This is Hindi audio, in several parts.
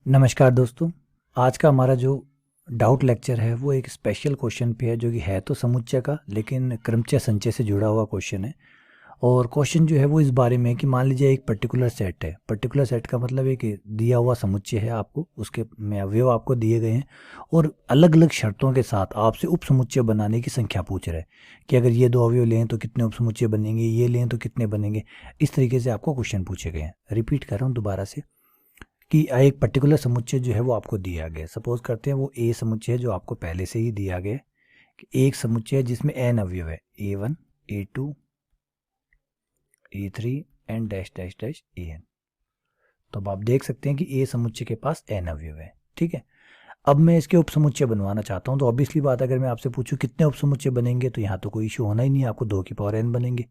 नमस्कार दोस्तों। आज का हमारा जो डाउट लेक्चर है वो एक स्पेशल क्वेश्चन पे है, जो कि है तो समुच्चय का लेकिन क्रमचय संचय से जुड़ा हुआ क्वेश्चन है। और क्वेश्चन जो है वो इस बारे में है कि मान लीजिए एक पर्टिकुलर सेट है। पर्टिकुलर सेट का मतलब एक दिया हुआ समुच्चय है, आपको उसके में अवयव आपको दिए गए हैं और अलग अलग शर्तों के साथ आपसे उप समुच्चय बनाने की संख्या पूछ रहे हैं कि अगर ये दो अवयव लें तो कितने उप समुच्चय बनेंगे, ये लें तो कितने बनेंगे। इस तरीके से आपको क्वेश्चन पूछे गए हैं। रिपीट कर रहा हूँ दोबारा से कि एक पर्टिकुलर समुच्चय जो है वो आपको दिया गया है। सपोज करते हैं वो ए समुच्चय है जो आपको पहले से ही दिया गया है कि एक समुच्चय है जिसमें एन अवयव है, A1 A2 A3 and dash dash dash AN। तो अब आप देख सकते हैं कि ए समुच्चय के पास एन अवयव है। ठीक है, अब मैं इसके उप समुच्चय बनवाना चाहता हूँ। तो ऑब्वियसली बात, अगर मैं आपसे पूछूं कितने उप समुच्चय बनेंगे, तो यहाँ तो कोई इशू होना ही नहीं है, आपको 2 की पावर n बनेंगे।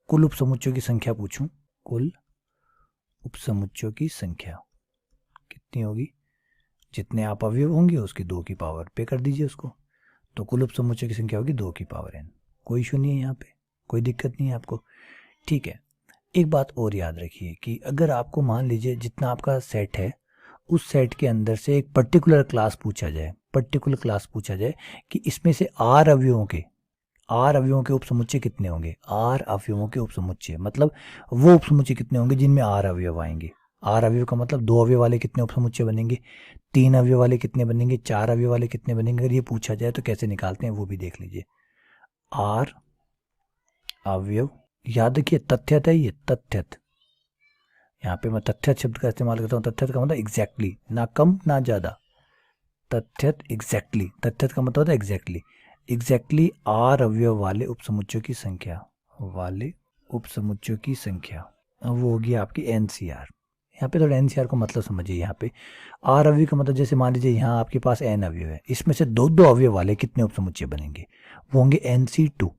कुल उप समुच्चयों की संख्या पूछूं, कुल उप समुच्चयों की संख्या कितनी होगी, जितने आप अवयव होंगे उसकी 2 की पावर पे कर दीजिए उसको। तो कुल उप समुच्चय की संख्या होगी 2 की पावर n। कोई इशू नहीं है यहाँ पे, कोई दिक्कत नहीं है आपको। ठीक है, एक बात और याद रखिए कि अगर आपको मान लीजिए जितना आपका सेट है उस सेट के अंदर से एक पर्टिकुलर क्लास पूछा जाए, पर्टिकुलर क्लास पूछा जाए कि इसमें से आर अवयवों के उप समुच्चय कितने होंगे, आर अवयवों के उप समुच्चय मतलब वो उप समुच्चय कितने होंगे जिनमें आर अवयव आएंगे। आर अवयव का मतलब 2 अवयव वाले कितने उप समुच्चय बनेंगे, 3 अवयव वाले कितने बनेंगे, 4 अवयव वाले कितने बनेंगे। अगर ये पूछा जाए तो कैसे निकालते हैं वो भी देख लीजिए। आर अवयव, याद रखिए तथ्यत है ये, तथ्यत। यहाँ पे मैं तथ्यत शब्द का इस्तेमाल करता हूँ। तथ्यत का मतलब एग्जैक्टली, ना कम ना ज्यादा। तथ्यत एग्जैक्टली, तथ्यत का मतलब होता है एग्जैक्टली। एग्जैक्टली आर अवयव वाले उपसमुच्चयों की संख्या, वाले उपसमुच्चयों की संख्या, अब वो होगी आपकी एनसीआर। यहाँ पे थोड़ा एनसीआर को मतलब समझिए। यहाँ पे आर अवयव का मतलब, जैसे मान लीजिए यहाँ आपके पास एन अवयव है, इसमें से 2 अवयव वाले कितने उपसमुच्चय बनेंगे, वो होंगे NC2।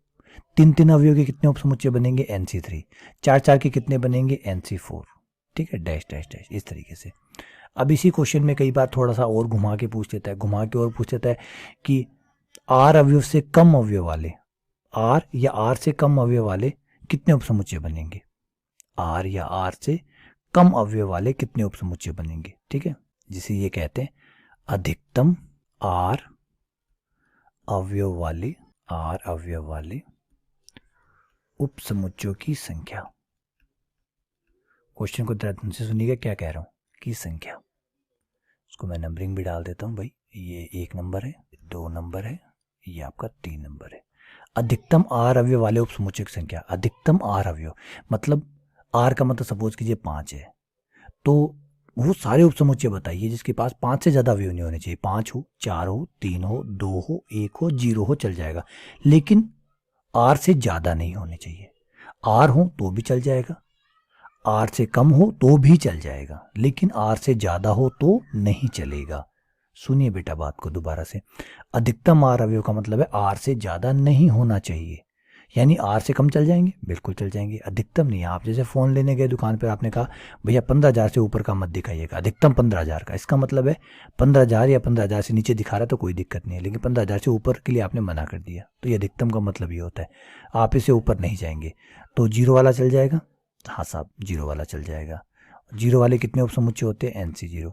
3 अवयव के कितने उपसमुच्चय बनेंगे, NC3। 4 के कितने बनेंगे, NC4। ठीक है, डैश डैश डैश इस तरीके से। अब इसी क्वेश्चन में कई बार थोड़ा सा और घुमा के पूछ लेता है, घुमा के और पूछ लेता है कि आर अवयव से कम अवयव वाले, आर या आर से कम अवयव वाले कितने उपसमुच्चय बनेंगे, आर या आर से कम अवयव वाले कितने उपसमुच्चय बनेंगे। ठीक है, जिसे ये कहते हैं अधिकतम आर अवयव वाले, आर अवयव वाले उपसमुच्चयों की संख्या। क्वेश्चन को ध्यान से सुनिएगा क्या कह रहा हूं, की संख्या। उसको मैं नंबरिंग भी डाल देता हूं भाई। ये 1 नंबर है, 2 नंबर है, ये आपका 3 नंबर है। अधिकतम आर अवयव वाले उपसमुच्चय की संख्या, अधिकतम आर अवयव मतलब आर का मतलब सपोज कीजिए 5 है, तो वो सारे उपसमुच्चय बताइए जिसके पास 5 से ज़्यादा अवयव नहीं होने चाहिए। 5 हो, 4 हो, 3 हो, 2 हो, 1 हो, 0 हो, चल जाएगा, लेकिन आर से ज़्यादा नहीं होने चाहिए। आर हो तो भी चल जाएगा, आर से कम हो तो भी चल जाएगा, लेकिन आर से ज़्यादा हो तो नहीं चलेगा। सुनिए बेटा बात को दोबारा से। अधिकतम आर अवयव का मतलब है आर से ज़्यादा नहीं होना चाहिए, यानी आर से कम चल जाएंगे, बिल्कुल चल जाएंगे, अधिकतम नहीं। आप जैसे फ़ोन लेने गए दुकान पर, आपने कहा भैया 15,000 से ऊपर का मत दिखाइएगा, अधिकतम 15,000 का। इसका मतलब है 15,000 या 15,000 से नीचे दिखा रहा है तो कोई दिक्कत नहीं है, लेकिन 15,000 से ऊपर के लिए आपने मना कर दिया, तो ये अधिकतम का मतलब ये होता है आप इससे ऊपर नहीं जाएंगे। तो 0 वाला चल जाएगा, हाँ साहब 0 वाला चल जाएगा। 0 वाले कितने उपसमुच्चय होते हैं, NC0।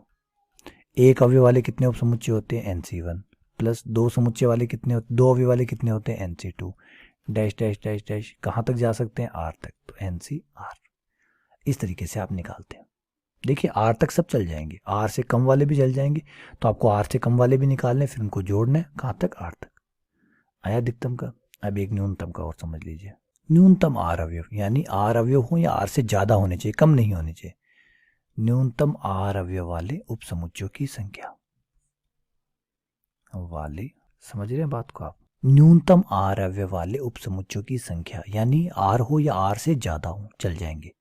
1 अवयव वाले कितने उपसमुच्चय होते हैं, NC1। प्लस 2 समुच्चय वाले कितने होते, 2 अवयव वाले कितने होते हैं, NC2। Dash dash dash dash कहाँ तक जा सकते हैं, आर तक, तो NCR। इस तरीके से आप निकालते हैं। देखिए आर तक सब चल जाएंगे, आर से कम वाले भी चल जाएंगे, तो आपको आर से कम वाले भी निकालने, फिर उनको जोड़ना है, कहाँ तक, आर तक। आया अधिकतम का। अब एक न्यूनतम का और समझ लीजिए। न्यूनतम आर अवयव, यानी आर अवयव हो या आर से ज़्यादा होने चाहिए, कम नहीं होने चाहिए। न्यूनतम आर अवयव वाले उपसमुच्चयों की संख्या, वाले, समझ रहे हैं बात को आप। न्यूनतम आर अवयव वाले उपसमुच्चयों की संख्या, यानी आर हो या आर से ज़्यादा हो चल जाएंगे,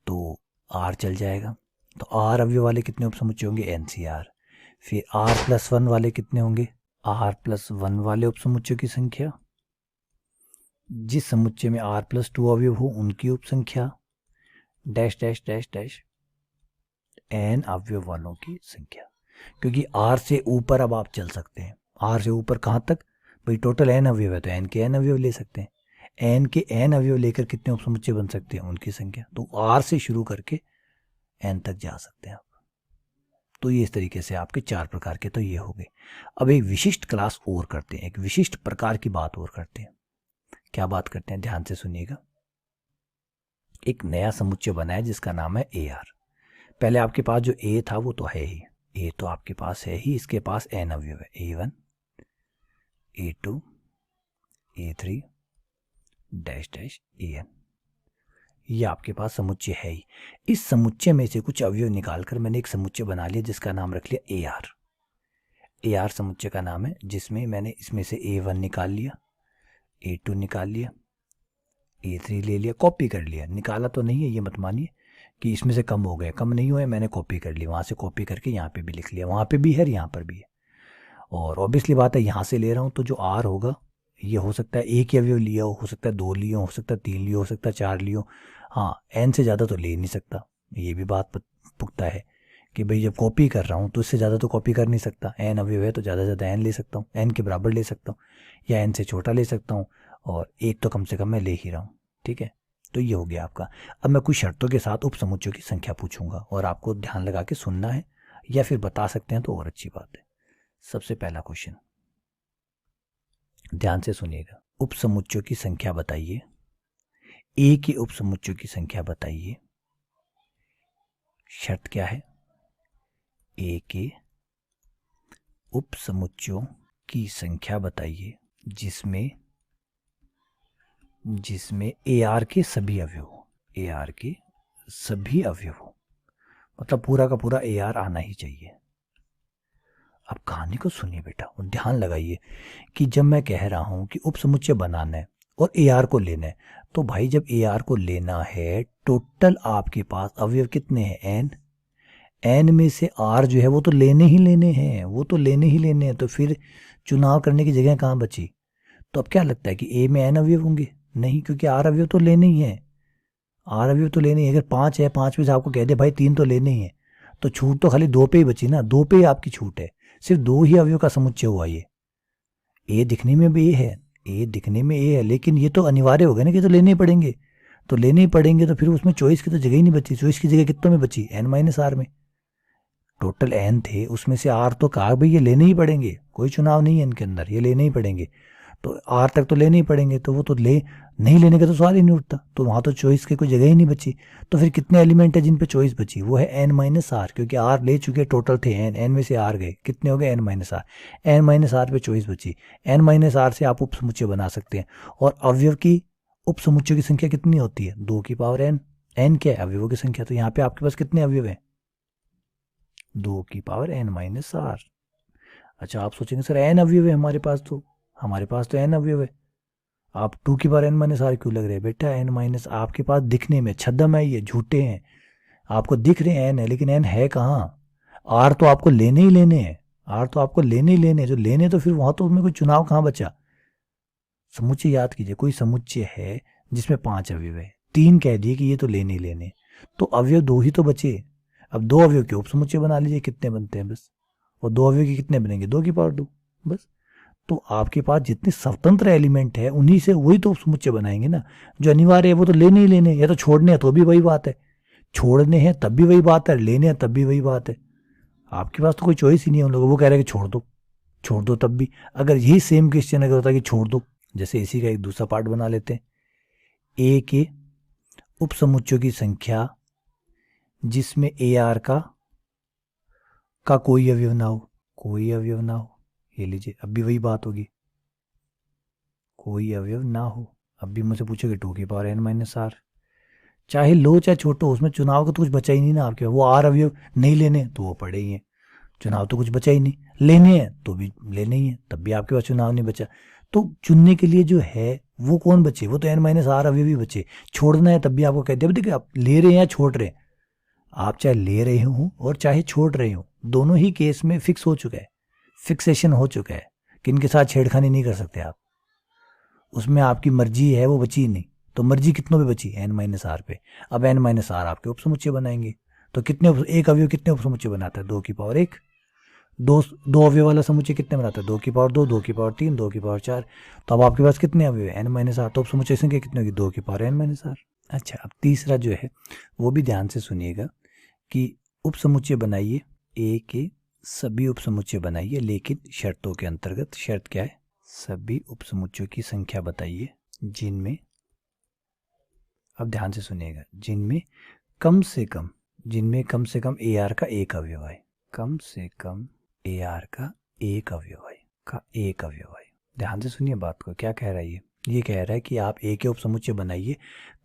तो आर चल जाएगा। तो आर अवयव वाले कितने उपसमुच्चय होंगे, NCR। फिर R+1 वाले कितने होंगे, R+1 वाले उपसमुच्चयों की संख्या, जिस समुच्चय में R+2 अवयव हो उनकी उपसंख्या, dash dash dash dash n अवयव वालों की संख्या। क्योंकि R से ऊपर अब आप चल सकते हैं। R से ऊपर कहाँ तक भाई, टोटल n अवयव है तो n के n अवयव ले सकते हैं। n के n अवयव लेकर कितने उपसमुच्चय बन सकते हैं, उनकी संख्या। तो R से शुरू करके n तक जा सकते हैं आप। तो ये इस तरीके से आपके 4 प्रकार के तो ये हो गए। अब एक विशिष्ट क्लास और करते हैं, एक विशिष्ट प्रकार की बात और करते हैं। क्या बात करते हैं, ध्यान से सुनिएगा। एक नया समुच्चय बना है जिसका नाम है AR। पहले आपके पास जो A था वो तो है ही, A तो आपके पास है ही, इसके पास n अवयव है, A1 A2 A3 dash dash AN। ये आपके पास समुच्चय है ही। इस समुच्चय में से कुछ अवयव निकालकर मैंने एक समुच्चय बना लिया जिसका नाम रख लिया AR। AR समुच्चय का नाम है, जिसमें मैंने इसमें से A1 निकाल लिया, A2 निकाल लिया, A3 ले लिया, कॉपी कर लिया। निकाला तो नहीं है, ये मत मानिए कि इसमें से कम हो गए, कम नहीं हुए, मैंने कॉपी कर लिया, वहाँ से कॉपी करके यहाँ पे भी लिख लिया, वहाँ पे भी है और यहाँ पर भी है। और ऑब्वियसली बात है यहाँ से ले रहा हूँ तो जो R होगा ये हो सकता है एक ही अवयव लिया हो सकता है 2 लियो, हो सकता है 3 लियो, हो सकता है 4 लियो। हाँ, n से ज़्यादा तो ले नहीं सकता, ये भी बात पुख्ता है कि भाई जब कॉपी कर रहा हूँ तो इससे ज़्यादा तो कॉपी कर नहीं सकता। n अवयव है तो ज़्यादा से ज़्यादा n ले सकता हूँ, n के बराबर ले सकता हूँ या n से छोटा ले सकता हूँ, और एक तो कम से कम मैं ले ही रहा हूँ। ठीक है, तो ये हो गया आपका। अब मैं कुछ शर्तों के साथ उपसमुच्चयों की संख्या पूछूंगा और आपको ध्यान लगा के सुनना है, या फिर बता सकते हैं तो और अच्छी बात है। सबसे पहला क्वेश्चन, ध्यान से सुनिएगा। उपसमुच्चयों की संख्या बताइए, A के उपसमुच्चयों की संख्या बताइए। शर्त क्या है, A के उपसमुच्चयों की संख्या बताइए जिसमें AR के सभी अवयव हो, AR के सभी अवयव हो, मतलब पूरा का पूरा AR आना ही चाहिए। अब कहानी को सुनिए बेटा और ध्यान लगाइए कि जब मैं कह रहा हूं कि उपसमुच्चय बनाना है और AR को लेना है, तो भाई जब AR को लेना है, टोटल आपके पास अवयव कितने हैं, n में से R जो है वो तो लेने ही लेने हैं, वो तो लेने ही लेने हैं, तो फिर चुनाव करने की जगह कहाँ बची। तो अब क्या लगता है कि A में n अवयव होंगे, नहीं, क्योंकि R अवयव तो लेने ही है, R अवयव तो लेने ही। अगर 5 है, 5 में से आपको कह दे भाई 3 तो लेने ही है, तो छूट तो खाली 2 पे ही बची ना, 2 पे ही आपकी छूट है, सिर्फ 2 ही अवयव का समुच्चय हुआ ये। A दिखने में भी A है, A दिखने में A है, लेकिन ये तो अनिवार्य हो गया ना कि तो लेने ही पड़ेंगे, तो लेने ही पड़ेंगे, तो फिर उसमें चॉइस की तो जगह ही नहीं बची। चॉइस की जगह कितनों में बची, n-r में। टोटल n थे, उसमें से R तो कहा भाई ये लेने ही पड़ेंगे, कोई चुनाव नहीं है इनके अंदर, ये लेने ही पड़ेंगे, तो R तक तो लेने ही पड़ेंगे, तो वो तो नहीं लेने का तो सवाल ही नहीं उठता, तो वहाँ तो चॉइस की कोई जगह ही नहीं बची। तो फिर कितने एलिमेंट है जिन पे चॉइस बची, वो है n-r, क्योंकि R ले चुके, टोटल थे n में से R गए, कितने हो गए n-r पे चॉइस बची। n-r से आप उपसमुच्चय बना सकते हैं, और अवयव की उपसमुच्चय की संख्या कितनी होती है, 2 की पावर n। n क्या है, अवयवों की संख्या, तो यहाँ पे आपके पास कितने अवयव हैं, 2 की पावर n-r। अच्छा, आप सोचेंगे सर n अवयव है हमारे पास तो n अवयव है, आप 2 की पावर n-r क्यों लग रहे हैं बेटा। n- आपके पास दिखने में छद्म है, ये झूठे हैं, आपको दिख रहे हैं n है, लेकिन n है कहाँ। R तो आपको लेने ही लेने हैं, R तो आपको लेने ही लेने हैं, जो लेने, तो फिर वहां तो उसमें कोई चुनाव कहाँ बचा। समुच्चय याद कीजिए, कोई समुच्चय है जिसमें 5 अवयव है, 3 कह दिए कि ये तो लेने ही लेने, तो अवयव 2 ही तो बचे। अब 2 अवयव के उपसमुच्चय बना लीजिए, कितने बनते हैं बस, और 2 अवयव के कितने बनेंगे, 2 की पावर 2 बस। तो आपके पास जितने स्वतंत्र एलिमेंट है उन्हीं से वही तो उपसमुच्चय बनाएंगे ना। जो अनिवार्य है वो तो लेने ही लेने, या तो छोड़ने हैं तो भी वही बात है, छोड़ने हैं तब भी वही बात है, लेने हैं तब भी वही बात है। आपके पास तो कोई चॉइस ही नहीं है उन लोगों, वो कह रहे हैं कि छोड़ दो तब भी। अगर यही सेम क्वेश्चन अगर होता है कि छोड़ दो, जैसे इसी का एक दूसरा पार्ट बना लेते हैं, ए के उपसमुच्चयों की संख्या जिसमें AR का कोई अवयव ना हो, ये लीजिए, अब भी वही बात होगी, कोई अवयव ना हो। अब भी मुझसे पूछोगे 2 की पावर n-r, चाहे लो चाहे छोटो, उसमें चुनाव का तो कुछ बचा ही नहीं ना आपके। वो R अवयव नहीं लेने तो वो पड़े ही हैं, चुनाव तो कुछ बचा ही नहीं, लेने हैं तो भी लेने ही है, तब भी आपके पास चुनाव नहीं बचा। तो चुनने के लिए जो है वो कौन बचे, वो तो n-r अवयव भी बचे। छोड़ना है तब भी आपको कहते हैं, देखिए आप ले रहे हैं या छोड़ रहे हैं, आप चाहे ले रहे हो और चाहे छोड़ रहे हो, दोनों ही केस में फिक्स हो चुका है, फिक्सेशन हो चुका है कि इनके साथ छेड़खानी नहीं कर सकते आप, उसमें आपकी मर्जी है, वो बची ही नहीं। तो मर्जी कितनों पे बची, n-r पे। अब n-r आपके उपसमुच्चय बनाएंगे, तो एक अवयव कितने उपसमुच्चय बनाता है, 2 की पावर 1। दो अवयव वाला समुच्चय कितने बनाता है, 2 की पावर 2, 2 की पावर 3, 2 की पावर 4। तो अब आपके पास कितने अवयव है, n-r, तो उपसमुच्चय संख्या कितनी होगी, 2 की पावर n-r। अच्छा, अब तीसरा जो है वो भी ध्यान से सुनिएगा कि उपसमुच्चय बनाइए ए के सभी उपसमुच्चय बनाइए, लेकिन शर्तों के अंतर्गत। शर्त क्या है? सभी उपसमुच्चयों की संख्या बताइए जिनमें, अब ध्यान से सुनिएगा, जिनमें कम से कम ए आर का एक अवयव है। कम से कम ए आर का एक अवयव है। ध्यान से सुनिए बात को, क्या कह रहा है ये कह रहा है कि आप ए के उपसमुच्चय बनाइए,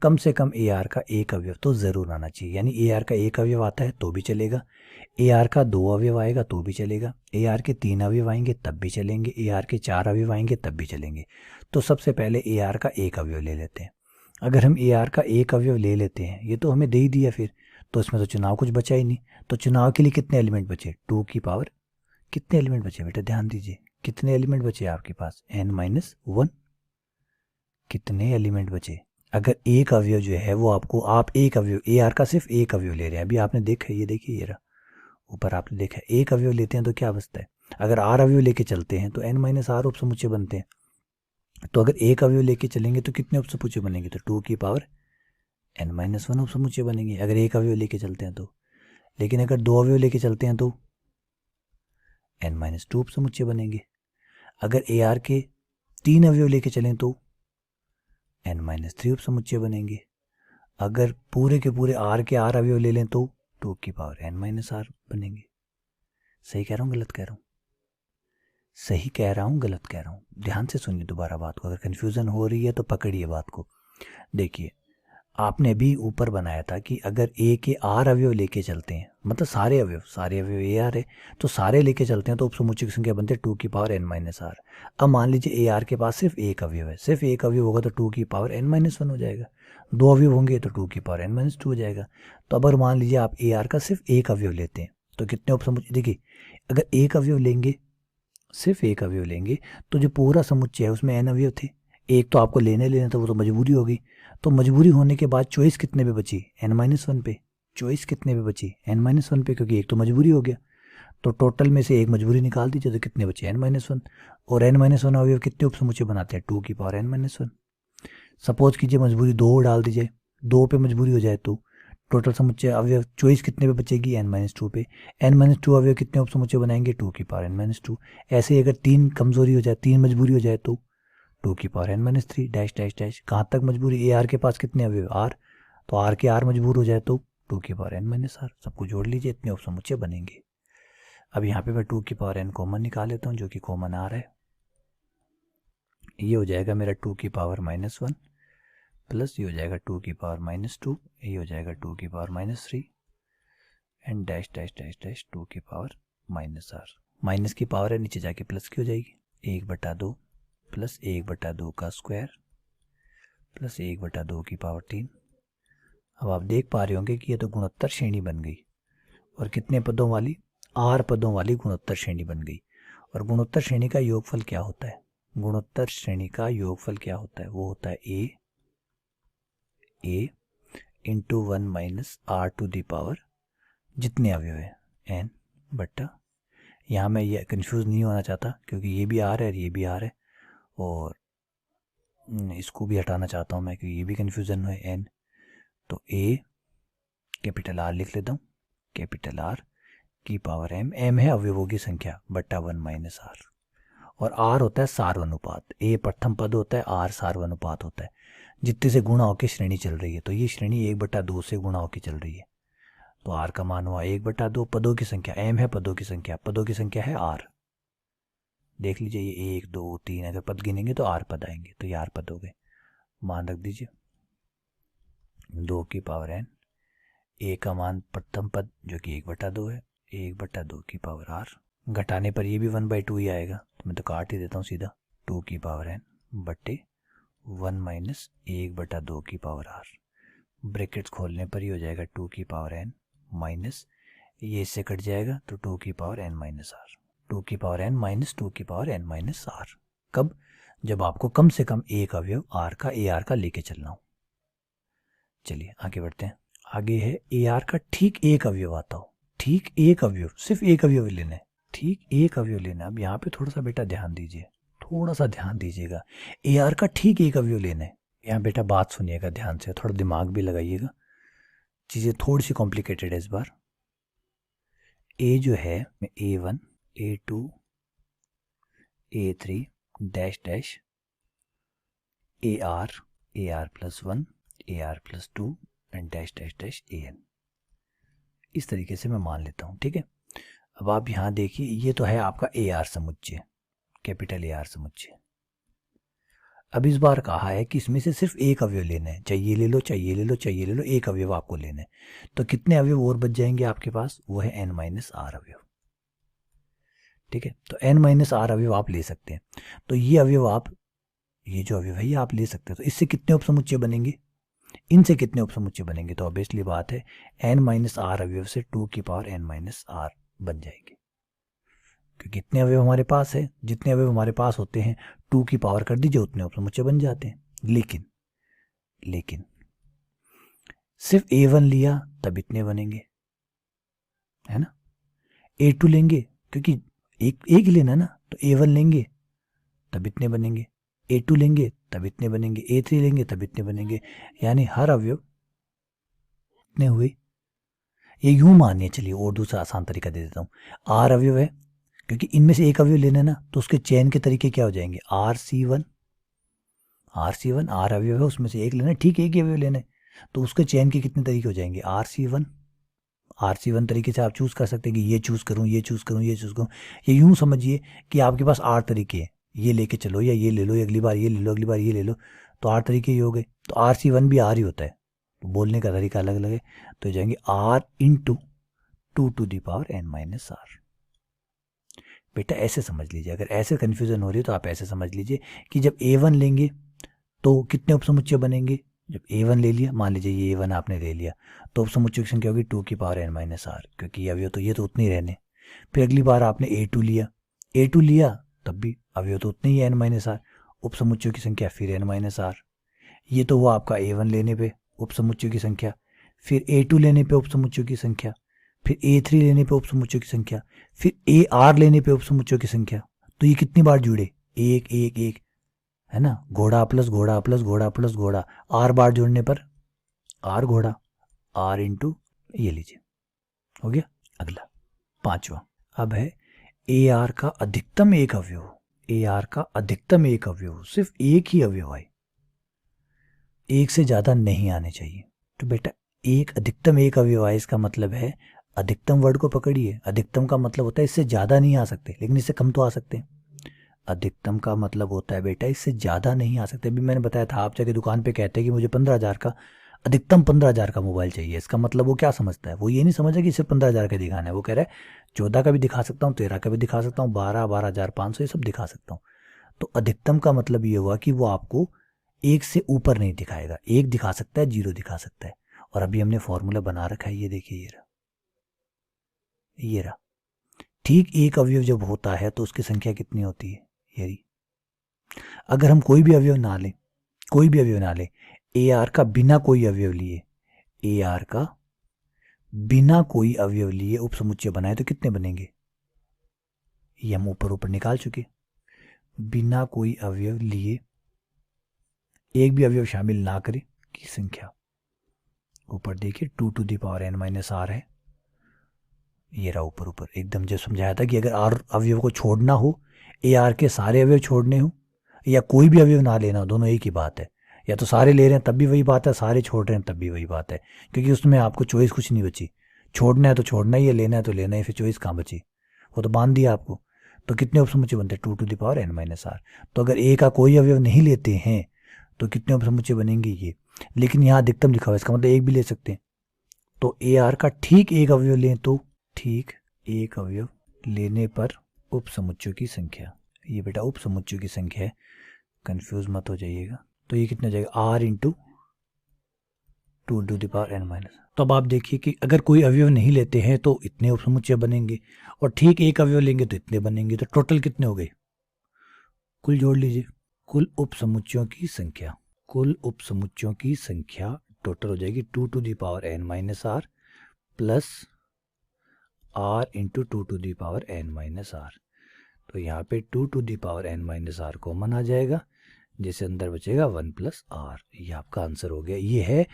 कम से कम ए आर का एक अवयव तो जरूर आना चाहिए। यानी ए आर का एक अवयव आता है तो भी चलेगा, ए आर का दो अवयव आएगा तो भी चलेगा, ए आर के तीन अवयव आएंगे तब भी चलेंगे, ए आर के चार अवयव आएंगे तब भी चलेंगे। तो सबसे पहले ए आर का एक अवयव ले लेते हैं। अगर हम ए आर का एक अवयव ले लेते हैं, ये तो हमें दे ही दिया फिर, तो इसमें तो चुनाव कुछ बचा ही नहीं। तो चुनाव के लिए कितने एलिमेंट बचे? 2 की पावर, कितने एलिमेंट बचे बेटा? ध्यान दीजिए, कितने एलिमेंट बचे आपके पास? n-1। कितने एलिमेंट बचे? अगर एक अवयव जो है वो आपको, आप एक अवयव ए आर का सिर्फ एक अवयव ले रहे हैं, अभी आपने देखा, ये देखिए, ये रहा ऊपर आपने देखा, एक अवयव लेते हैं तो क्या बचता है? अगर आर अवयव लेके चलते हैं तो n-r उपसमुच्चय बनते हैं। तो अगर एक अवयव लेके चलेंगे तो कितने उपसमुच्चय बनेंगे? तो 2 की पावर n-1 उपसमुच्चय बनेंगे अगर एक अवयव लेके चलते हैं तो। लेकिन अगर दो अवयव लेके चलते हैं तो n-2 उपसमुच्चय बनेंगे। अगर ए आर के तीन अवयव लेके चलें तो n-3 उपसमुच्चय बनेंगे। अगर पूरे के पूरे आर के आर अवयव ले लें तो 2 की पावर n-r बनेंगे। सही कह रहा हूँ गलत कह रहा हूँ? सही कह रहा हूँ गलत कह रहा हूँ? ध्यान से सुनिए दोबारा बात को, अगर कन्फ्यूज़न हो रही है तो पकड़िए बात को। देखिए, आपने भी ऊपर बनाया था कि अगर ए के आर अवयव लेके चलते हैं, मतलब सारे अवयव ए आर है तो सारे लेके चलते हैं, तो उपसमुच्चय की संख्या बनती है 2 की पावर n-r। अब मान लीजिए ए आर के पास सिर्फ एक अवयव है, सिर्फ एक अवयव होगा तो 2 की पावर n-1 हो जाएगा। दो अवयव होंगे तो 2 की पावर n-2 हो जाएगा। तो अगर मान लीजिए आप ए आर का सिर्फ एक अवयव लेते हैं तो कितने उपसमुच्चय? देखिए, अगर एक अवयव लेंगे, सिर्फ एक अवयव लेंगे, तो जो पूरा समुच्चय है उसमें n अवयव थे, एक तो आपको लेने तो वो तो मजबूरी होगी। तो मजबूरी होने के बाद चॉइस कितने पे बची? n-1 पे। चॉइस कितने पे बची? n-1 पे, क्योंकि एक तो मजबूरी हो गया। तो टोटल में से एक मजबूरी निकाल दीजिए तो कितने बचे? n-1। और n-1 अवयव कितने उपसमुच्चय बनाते हैं? 2 की पावर n-1। सपोज कीजिए मजबूरी 2 डाल दीजिए, 2 पे मजबूरी हो जाए तो टोटल समुच्चय अवयव चॉइस कितने पे बचेगी? n-2 पे। n-2 अवयव कितने उपसमुच्चय बनाएंगे? 2 की पावर n-2। ऐसे ही अगर 3 कमजोरी हो जाए, 3 मजबूरी हो जाए तो 2 की power n-3 dash dash dash. कहाँ तक मजबूरी? ए आर के पास कितने अवयव? आर, तो आर के आर मजबूर हो जाए तो 2 की पावर n-r। सबको जोड़ लीजिए, इतने उपसमुच्चय बनेंगे। अब यहाँ पे मैं 2 की पावर n कॉमन निकाल लेता हूँ, जो कि कॉमन आ रहा है। ये हो जाएगा मेरा 2 की पावर -1 प्लस ये हो जाएगा 2 की पावर -2, ये हो जाएगा 2 की power -3 and dash dash dash dash 2 की पावर -r। माइनस की पावर है, नीचे जाके प्लस की हो जाएगी। 1/2 प्लस 1/2 का स्क्वायर प्लस 1/2 की पावर 3। अब आप देख पा रहे होंगे कि ये तो गुणोत्तर श्रेणी बन गई, और कितने पदों वाली? 8 पदों वाली गुणोत्तर श्रेणी बन गई। और गुणोत्तर श्रेणी का योगफल क्या होता है? गुणोत्तर श्रेणी का योगफल क्या होता है? वो होता है a into 1 minus r to the power, जितने अवयव है n बट्टा, यहाँ मैं ये कंफ्यूज नहीं होना चाहता क्योंकि ये भी r है और ये भी r है, और इसको भी हटाना चाहता हूँ मैं क्योंकि ये भी कन्फ्यूज़न है n। तो a कैपिटल R लिख लेता हूँ, कैपिटल R की पावर m है अवयवों की संख्या बट्टा 1 माइनस r, और r होता है सार्वनुपात। a प्रथम पद होता है, r सार्वनुपात होता है, जितने से गुणा होकर श्रेणी चल रही है। तो ये श्रेणी 1/2 से गुणा होकर चल रही है, तो r का मान हुआ 1/2। पदों की संख्या m है, पदों की संख्या है r। देख लीजिए, ये 1 2 3 अगर पद गिनेंगे तो r पद आएंगे, तो ये r पद हो गए। मान रख दीजिए 2 की पावर n, a का मान प्रथम पद जो कि 1/2 है, 1/2 की पावर r। घटाने पर ये भी 1/2 ही आएगा, तो मैं तो काट ही देता हूँ सीधा। 2 की पावर n बट्टे 1 माइनस 1/2 की पावर r। ब्रैकेट्स खोलने पर ही हो जाएगा 2 की पावर n माइनस, ये इससे कट जाएगा तो 2 की पावर n माइनस r। 2 की पावर n माइनस 2 की पावर n माइनस r। कब? जब आपको कम से कम एक अवयव r का ए आर का लेके चलना हो। चलिए आगे बढ़ते हैं। आगे है ए आर का ठीक एक अवयव आता हो, ठीक एक अवयव, सिर्फ एक अवयव लेना है, ठीक एक अवयव लेना है। अब यहाँ पे थोड़ा सा बेटा ध्यान दीजिए, थोड़ा सा ध्यान दीजिएगा। ए आर का ठीक एक अवयव लेना है। यहाँ बेटा बात सुनिएगा ध्यान से, थोड़ा दिमाग भी लगाइएगा, चीज़ें थोड़ी सी कॉम्प्लिकेटेड है इस बार। ए जो है A1 A2 A3 dash dash AR AR+1 AR+2 and dash dash dash AN, इस तरीके से मैं मान लेता हूँ, ठीक है। अब आप यहाँ देखिए, ये तो है आपका AR समुच्चय, कैपिटल AR समुच्चय। अब इस बार कहा है कि इसमें से सिर्फ एक अवयव लेना है, चाहिए ले लो, चाहिए ले लो, चाहिए ले लो, एक अवयव आपको लेना है। तो कितने अवयव और बच जाएंगे आपके पास? वो है n-r अवयव, ठीक है। तो n-r अवयव आप ले सकते हैं। तो ये अवयव आप, ये जो अवयव है ये आप ले सकते हैं। तो इससे कितने उपसमुच्चय बनेंगे? इनसे कितने उपसमुच्चय बनेंगे? तो ऑब्वियसली बात है n-r अवयव से 2 की पावर n-r बन जाएंगे, क्योंकि कितने अवयव हमारे पास है, जितने अवयव हमारे पास होते हैं 2 की पावर कर दीजिए, उतने उपसमुच्चय बन जाते हैं। लेकिन सिर्फ A1 लिया तब इतने बनेंगे, है ना। A2 लेंगे, क्योंकि एक ही लेना है ना, तो A1 लेंगे तब इतने बनेंगे, A2 लेंगे तब इतने बनेंगे, A3 लेंगे तब इतने बनेंगे। यानी हर अवयव इतने हुए। ये यूं मानिए, चलिए और दूसरा आसान तरीका दे देता हूँ। R अवयव है, क्योंकि इनमें से एक अवयव लेना है ना, तो उसके चयन के तरीके क्या हो जाएंगे? RC1 R अवयव है, उसमें से एक लेना है, ठीक है, एक ही अवयव लेना है, तो उसके चयन के कितने तरीके हो जाएंगे? RC1 तरीके से आप चूज कर सकते हैं कि ये चूज करूं, ये चूज करूं, ये चूज करूं। ये यूं समझिए कि आपके पास 8 तरीके हैं, ये लेके चलो, या ये ले लो, अगली बार ये ले लो, अगली बार ये ले लो, तो 8 तरीके ही हो गए। तो RC1 भी R ही होता है, तो बोलने का तरीका अलग अलग है, तो जाएंगे R × 2 to the power n-r। बेटा ऐसे समझ लीजिए, अगर ऐसे कन्फ्यूजन हो रही है तो आप ऐसे समझ लीजिए कि जब A1 लेंगे तो कितने उपसमुच्चय बनेंगे? जब A1 ले लिया, मान लीजिए ये A1 आपने ले लिया, तो उपसमुच्चय की संख्या होगी 2 की पावर n-r, क्योंकि अवयव तो ये तो उतने ही रहने। फिर अगली बार आपने A2 लिया तब भी अवयव तो उतने ही n-r, उपसमुच्चय की संख्या फिर n-r। ये तो हुआ आपका A1 लेने पे उपसमुच्चय की संख्या, फिर A2 लेने पे उपसमुच्चय की संख्या, फिर A3 लेने पे उपसमुच्चय की संख्या, फिर AR लेने पे उपसमुच्चय की संख्या। तो ये कितनी बार जुड़े? एक एक एक, है ना, घोड़ा प्लस घोड़ा प्लस घोड़ा प्लस घोड़ा, R बार जोड़ने पर R घोड़ा, R × ये लीजिए, हो गया। अगला 5वां अब है AR का अधिकतम एक अवयव। AR का अधिकतम एक अवयव, सिर्फ एक ही अवयव आए, एक से ज्यादा नहीं आने चाहिए। तो बेटा एक अधिकतम एक अवयव आए, इसका मतलब है, अधिकतम वर्ड को पकड़िए, अधिकतम का मतलब होता है इससे ज्यादा नहीं आ सकते, लेकिन इससे कम तो आ सकते हैं। अधिकतम का मतलब होता है बेटा इससे ज्यादा नहीं आ सकते। अभी मैंने बताया था, आप जाके दुकान पे कहते हैं कि मुझे 15,000 का, अधिकतम 15,000 का मोबाइल चाहिए, इसका मतलब वो क्या समझता है? वो ये नहीं समझा कि सिर्फ 15,000 का दिखाना है, वो कह रहा है 14 का भी दिखा सकता हूँ, 13 का भी दिखा सकता हूँ, 12,500 ये सब दिखा सकता हूँ। तो अधिकतम का मतलब ये हुआ कि वो आपको एक से ऊपर नहीं दिखाएगा, एक दिखा सकता है, 0 दिखा सकता है। और अभी हमने फॉर्मूला बना रखा है, ये देखिए, ये रहा। ठीक एक अवयव जब होता है तो उसकी संख्या कितनी होती है? यही। अगर हम कोई भी अवयव ना लें, AR का बिना कोई अवयव लिए, AR का बिना कोई अवयव लिए उपसमुच्चय बनाए तो कितने बनेंगे? ये हम ऊपर निकाल चुके। बिना कोई अवयव लिए, एक भी अवयव शामिल ना करें की संख्या, ऊपर देखिए 2 to the power n-r है, ये रहा ऊपर एकदम। जब समझाया था कि अगर R अवयव को छोड़ना हो, AR के सारे अवयव छोड़ने हो, या कोई भी अवयव ना लेना हो, दोनों एक ही बात है। या तो सारे ले रहे हैं तब भी वही बात है, सारे छोड़ रहे हैं तब भी वही बात है, क्योंकि उसमें आपको चॉइस कुछ नहीं बची। छोड़ना है तो छोड़ना ही है, लेना है तो लेना ही, फिर चॉइस कहाँ बची? वो तो बांध दिया आपको। तो कितने उपसमुच्चय बनते हैं? 2 to the power n-r। तो अगर A का कोई अवयव नहीं लेते हैं तो कितने उपसमुच्चय बनेंगे? ये। लेकिन यहाँ अधिकतम लिखा हुआ है, इसका मतलब एक भी ले सकते हैं। तो AR का ठीक एक अवयव लें तो, ठीक एक अवयव लेने पर उपसमुच्चयों की संख्या, ये बेटा उपसमुच्चयों की संख्या है, कंफ्यूज मत हो जाइएगा। तो ये कितना जाएगा? R × 2 to the power n-। तो अब आप देखिए कि अगर कोई अवयव नहीं लेते हैं तो इतने उपसमुच्चय बनेंगे, और ठीक एक अवयव लेंगे तो इतने बनेंगे। तो टोटल कितने हो गए? कुल जोड़ लीजिए, कुल उपसमुच्चयों की संख्या, टोटल हो जाएगी 2 to the power n-r plus R × 2 to the power n-r। तो यहाँ पे 2 to the power n-r common आ जाएगा, जिससे अंदर बचेगा 1 + r। ये आपका आंसर हो गया। ये है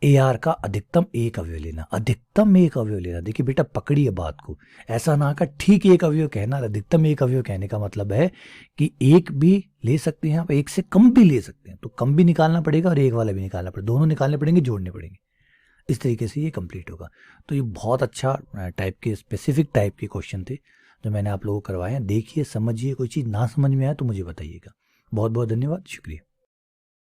ए आर का अधिकतम एक अवयव लेना, अधिकतम एक अवयव लेना। देखिए बेटा पकड़िए बात को, ऐसा ना का ठीक एक अवयव कहना, अधिकतम एक अवयव कहने का मतलब है कि एक भी ले सकते हैं आप, एक से कम भी ले सकते हैं, तो कम भी निकालना पड़ेगा और एक वाला भी निकालना पड़ेगा, दोनों निकालने पड़ेंगे, जोड़ने पड़ेंगे। इस तरीके से ये कंप्लीट होगा। तो ये बहुत अच्छा टाइप के, स्पेसिफिक टाइप के क्वेश्चन थे जो मैंने आप लोगों को करवाए हैं। देखिए समझिए, कोई चीज़ ना समझ में आए तो मुझे बताइएगा। बहुत बहुत धन्यवाद, शुक्रिया।